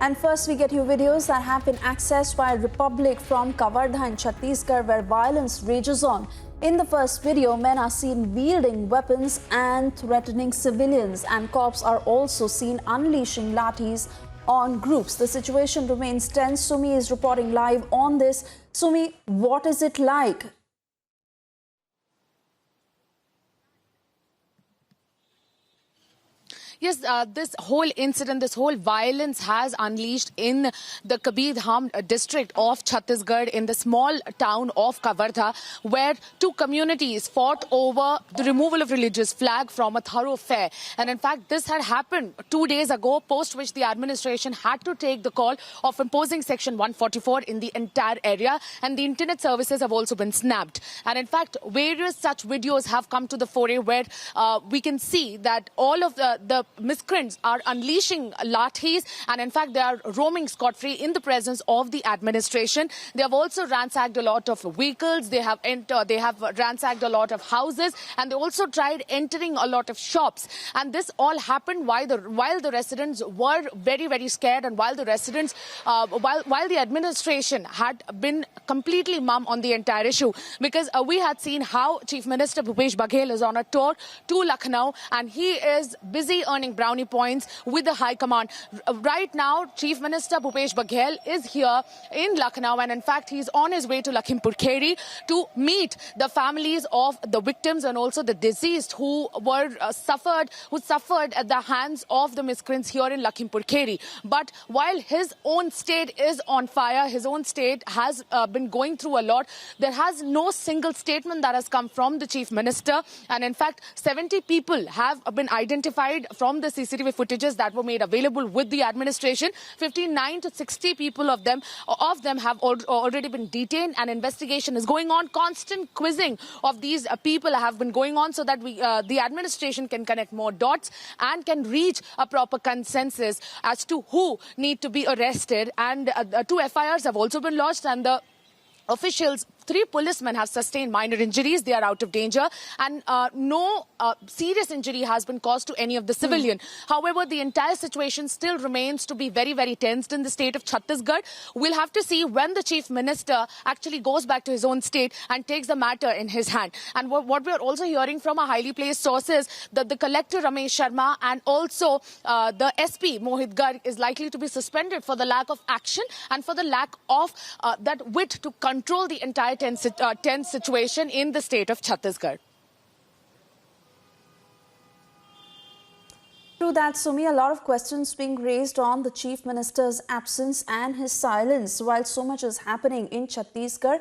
And first, we get you videos that have been accessed by Republic from Kavardha in Chhattisgarh, where violence rages on. In the first video, men are seen wielding weapons and threatening civilians, and cops are also seen unleashing lathis on groups. The situation remains tense. Sumi is reporting live on this. Sumi, what is it like? Yes, this whole incident, this whole violence has unleashed in the Kabir-Dham district of Chhattisgarh, in the small town of Kavardha, where two communities fought over the removal of religious flag from a thoroughfare. And in fact, this had happened 2 days ago, post which the administration had to take the call of imposing Section 144 in the entire area, and the internet services have also been snapped. And in fact, various such videos have come to the fore where we can see that all of the miscreants are unleashing lathis, and in fact they are roaming scot-free in the presence of the administration. They have also ransacked a lot of vehicles, they have ransacked a lot of houses, and they also tried entering a lot of shops. And this all happened while the residents were very, very scared, and while the residents while the administration had been completely mum on the entire issue, because we had seen how Chief Minister Bhupesh Baghel is on a tour to Lucknow, and he is busy earning brownie points with the High Command. Right now, Chief Minister Bhupesh Baghel is here in Lucknow, and in fact, he's on his way to Lakhimpur Kheri to meet the families of the victims and also the deceased who suffered at the hands of the miscreants here in Lakhimpur Kheri. But while his own state is on fire, his own state has been going through a lot, there has no single statement that has come from the Chief Minister. And in fact, 70 people have been identified from the CCTV footages that were made available with the administration. 59 to 60 people of them have already been detained, and investigation is going on. Constant quizzing of these people have been going on so that the administration can connect more dots and can reach a proper consensus as to who need to be arrested. And 2 FIRs have also been lodged, and the officials, 3 policemen have sustained minor injuries. They are out of danger, and no serious injury has been caused to any of the civilian. However, the entire situation still remains to be very, very tensed in the state of Chhattisgarh. We'll have to see when the Chief Minister actually goes back to his own state and takes the matter in his hand. And what we are also hearing from our highly placed sources, that the Collector Ramesh Sharma and also the SP Mohit Garg is likely to be suspended for the lack of action and for the lack of that wit to control the entire tense situation in the state of Chhattisgarh. Through that, Sumi, a lot of questions being raised on the Chief Minister's absence and his silence while so much is happening in Chhattisgarh.